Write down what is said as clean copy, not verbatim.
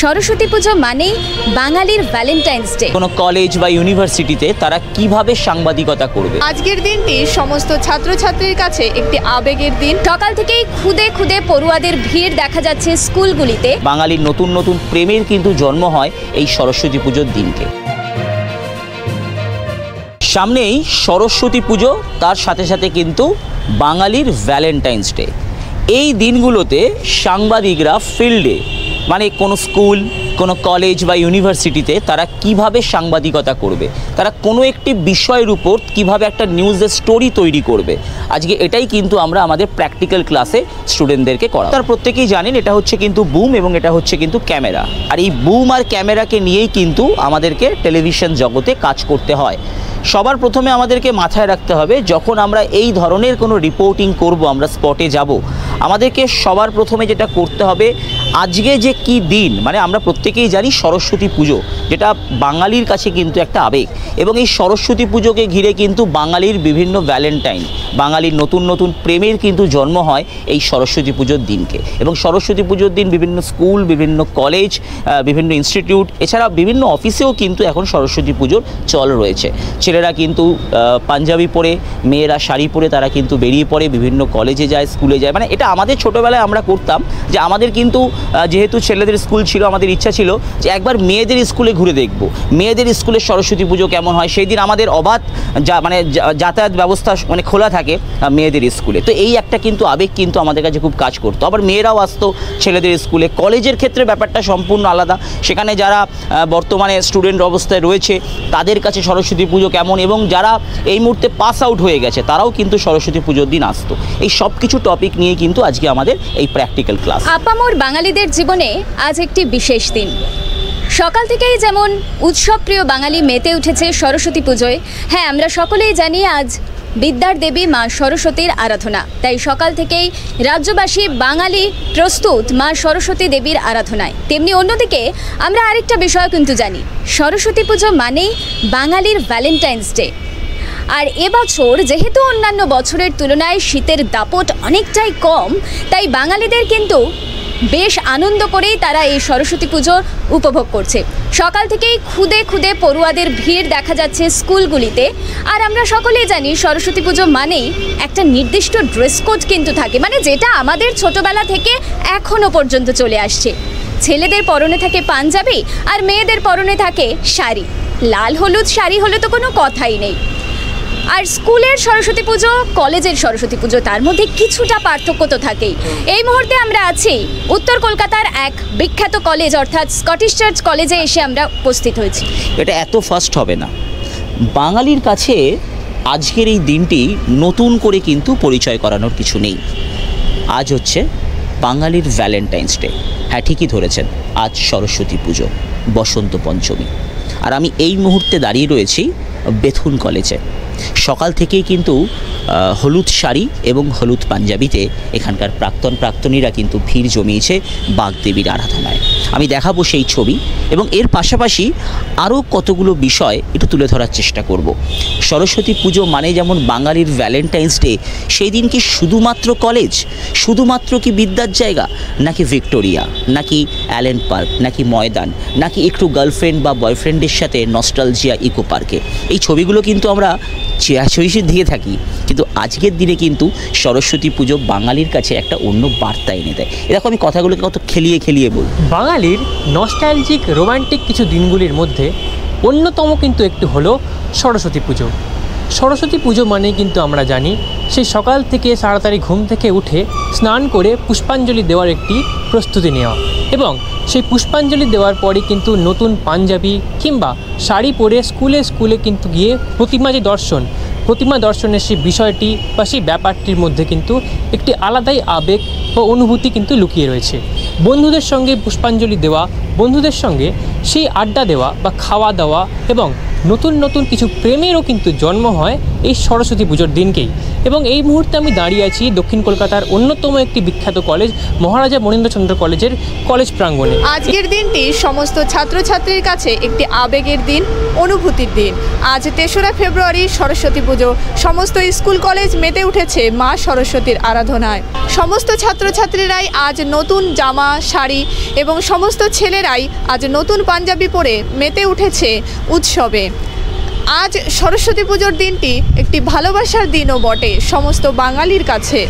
সরস্বতী পুজো মানেই বাঙালির Valentine's day. কোনো কলেজ বা ইউনিভার্সিটিতে তারা কিভাবে সাংবাদিকতা করবে? আজকের দিনটি সমস্ত ছাত্রছাত্রীর কাছে একটি আবেগের দিন। সকাল থেকেই খুদে খুদে পড়ুয়াদের ভিড় দেখা যাচ্ছে স্কুলগুলিতে। বাঙালির নতুন নতুন প্রেমের কিন্তু জন্ম হয় এই সরস্বতী পুজোর দিনকে। সামনেই সরস্বতী পুজো, তার সাথে সাথে কিন্তু বাঙালির ভ্যালেন্টাইন্স ডে। এই দিনগুলোতে সাংবাদিকরা ফিল্ডে, মানে কোনো স্কুল, কোনো কলেজ বা ইউনিভার্সিটিতে তারা কিভাবে সাংবাদিকতা করবে, তারা কোনো একটি বিষয়ের উপর কিভাবে একটা নিউজের স্টোরি তৈরি করবে, আজকে এটাই কিন্তু আমরা আমাদের প্র্যাকটিক্যাল ক্লাসে স্টুডেন্টদেরকে করা। তার প্রত্যেকেই জানেন এটা হচ্ছে কিন্তু বুম এবং এটা হচ্ছে কিন্তু ক্যামেরা। আর এই বুম আর ক্যামেরাকে নিয়েই কিন্তু আমাদেরকে টেলিভিশন জগতে কাজ করতে হয়। সবার প্রথমে আমাদেরকে মাথায় রাখতে হবে, যখন আমরা এই ধরনের কোনো রিপোর্টিং করব, আমরা স্পটে যাব, আমাদেরকে সবার প্রথমে যেটা করতে হবে, আজকে যে কি দিন, মানে আমরা প্রত্যেকেই জানি সরস্বতী পুজো, যেটা বাঙালির কাছে কিন্তু একটা আবেগ, এবং এই সরস্বতী পুজোকে ঘিরে কিন্তু বাঙালির বিভিন্ন ভ্যালেন্টাইন, বাঙালির নতুন নতুন প্রেমের কিন্তু জন্ম হয় এই সরস্বতী পুজোর দিনকে। এবং সরস্বতী পুজোর দিন বিভিন্ন স্কুল, বিভিন্ন কলেজ, বিভিন্ন ইনস্টিটিউট, এছাড়া বিভিন্ন অফিসেও কিন্তু এখন সরস্বতী পুজোর চল রয়েছে। ছেলেরা কিন্তু পাঞ্জাবি পরে, মেয়েরা শাড়ি পরে তারা কিন্তু বেরিয়ে পড়ে, বিভিন্ন কলেজে যায়, স্কুলে যায়। মানে এটা আমাদের ছোটোবেলায় আমরা করতাম, যে আমাদের কিন্তু যেহেতু ছেলেদের স্কুল ছিল, আমাদের ইচ্ছা ছিল যে একবার মেয়েদের স্কুলে ঘুরে দেখব, মেয়েদের স্কুলের সরস্বতী পুজো কেমন হয়। সেই দিন আমাদের অবাধ যাতায়াত ব্যবস্থা মানে খোলা থাকে মেয়েদের স্কুলে। তো এই একটা কিন্তু আবেগ কিন্তু আমাদের কাছে খুব কাজ করতো। আবার মেয়েরাও আসতো ছেলেদের স্কুলে। কলেজের ক্ষেত্রে ব্যাপারটা সম্পূর্ণ আলাদা। সেখানে যারা বর্তমানে স্টুডেন্ট অবস্থায় রয়েছে তাদের কাছে সরস্বতী পুজো কেমন, এবং যারা এই মুহূর্তে পাস আউট হয়ে গেছে তারাও কিন্তু সরস্বতী পুজোর দিন আসতো। এই সব কিছু টপিক নিয়ে কিন্তু আজকে আমাদের এই প্র্যাকটিক্যাল ক্লাস। আপামর বাঙালিদের জীবনে আজ একটি বিশেষ দিন। সকাল থেকেই যেমন উৎসবপ্রিয় বাঙালি মেতে উঠেছে সরস্বতী পুজোয়। হ্যাঁ, আমরা সকলেই জানি আজ বিদ্যার দেবী মা সরস্বতীর আরাধনা, তাই সকাল থেকেই রাজ্যবাসী বাঙালি প্রস্তুত মা সরস্বতী দেবীর আরাধনায়। তেমনি অন্যদিকে আমরা আরেকটা বিষয় কিন্তু জানি, সরস্বতী পুজো মানেই বাঙালির ভ্যালেন্টাইন্স ডে। আর এবছর যেহেতু অন্যান্য বছরের তুলনায় শীতের দাপট অনেকটাই কম, তাই বাঙালিদের কিন্তু বেশ আনন্দ করেই তারা এই সরস্বতী পুজো উপভোগ করছে। সকাল থেকেই খুদে খুদে পড়ুয়াদের ভিড় দেখা যাচ্ছে স্কুলগুলিতে। আর আমরা সকলেই জানি সরস্বতী পুজো মানেই একটা নির্দিষ্ট ড্রেস কোড কিন্তু থাকে, মানে যেটা আমাদের ছোটোবেলা থেকে এখনও পর্যন্ত চলে আসছে। ছেলেদের পরনে থাকে পাঞ্জাবি আর মেয়েদের পরনে থাকে শাড়ি। লাল হলুদ শাড়ি হলে তো কোনো কথাই নেই। আর স্কুলের সরস্বতী পুজো, কলেজের সরস্বতী পুজো, তার মধ্যে কিছুটা পার্থক্য তো থাকেই। এই মুহূর্তে আমরা আছি উত্তর কলকাতার এক বিখ্যাত কলেজ, অর্থাৎ স্কটিশ চার্চ কলেজে এসে আমরা উপস্থিত হয়েছি। এটা এত ফাস্ট হবে না। বাঙালির কাছে আজকের এই দিনটি নতুন করে কিন্তু পরিচয় করানোর কিছু নেই। আজ হচ্ছে বাঙালির ভ্যালেন্টাইন্স ডে। হ্যাঁ, ঠিকই ধরেছেন, আজ সরস্বতী পুজো, বসন্ত পঞ্চমী। আর আমি এই মুহূর্তে দাঁড়িয়ে রয়েছি বেথুন কলেজে। সকাল থেকেই কিন্তু হলুদ শাড়ি এবং হলুদ পাঞ্জাবিতে এখানকার প্রাক্তনীরা কিন্তু ভিড় জমিয়েছে বাগদেবীর আরাধনায়। আমি দেখাবো সেই ছবি, এবং এর পাশাপাশি আরও কতগুলো বিষয় একটু তুলে ধরার চেষ্টা করব। সরস্বতী পুজো মানে যেমন বাঙালির ভ্যালেন্টাইন্স ডে, সেই দিন কি শুধুমাত্র কলেজ, শুধুমাত্র কি বিদ্যার জায়গা, নাকি ভিক্টোরিয়া, নাকি অ্যালেন পার্ক, নাকি ময়দান, নাকি একটু গার্লফ্রেন্ড বা বয়ফ্রেন্ডের সাথে নস্টালজিয়া ইকো পার্কে? এই ছবিগুলো কিন্তু আমরা চেয়ারশৈশী দিয়ে থাকি, কিন্তু আজকের দিনে কিন্তু সরস্বতী পুজো বাঙালির কাছে একটা অন্য বার্তা এনে দেয়। এরকম আমি কথাগুলোকে কত খেলিয়ে খেলিয়ে বলি। বাঙালির নস্টালজিক রোমান্টিক কিছু দিনগুলির মধ্যে অন্যতম কিন্তু একটু হলো সরস্বতী পুজো। সরস্বতী পুজো মানে কিন্তু আমরা জানি সেই সকাল থেকে তাড়াতাড়ি ঘুম থেকে উঠে স্নান করে পুষ্পাঞ্জলি দেওয়ার একটি প্রস্তুতি নেওয়া, এবং সেই পুষ্পাঞ্জলি দেওয়ার পরে কিন্তু নতুন পাঞ্জাবি কিংবা শাড়ি পরে স্কুলে কিন্তু গিয়ে প্রতিমা দর্শনের সেই বিষয়টি বা সেই ব্যাপারটির মধ্যে কিন্তু একটি আলাদাই আবেগ বা অনুভূতি কিন্তু লুকিয়ে রয়েছে। বন্ধুদের সঙ্গে পুষ্পাঞ্জলি দেওয়া, বন্ধুদের সঙ্গে সেই আড্ডা দেওয়া বা খাওয়া দাওয়া, এবং নতুন নতুন কিছু প্রেমেরও কিন্তু জন্ম হয় এই সরস্বতী পুজোর দিনকেই। এবং এই মুহূর্তে আমি দাঁড়িয়ে আছি দক্ষিণ কলকাতার অন্যতম একটি বিখ্যাত কলেজ মহারাজা মনীন্দ্রচন্দ্র কলেজের কলেজ প্রাঙ্গণে। আজকের দিনটি সমস্ত ছাত্রছাত্রীর কাছে একটি আবেগের দিন, অনুভূতির দিন। আজ 3রা ফেব্রুয়ারি সরস্বতী পুজো। সমস্ত স্কুল কলেজ মেতে উঠেছে মা সরস্বতীর আরাধনায়। সমস্ত ছাত্রছাত্রীরাই আজ নতুন জামা, শাড়ি এবং সমস্ত ছেলেরাই আজ নতুন পাঞ্জাবি পরে মেতে উঠেছে উৎসবে। আজ সরস্বতী পুজোর দিনটি একটি ভালোবাসার দিনও বটে সমস্ত বাঙালির কাছে।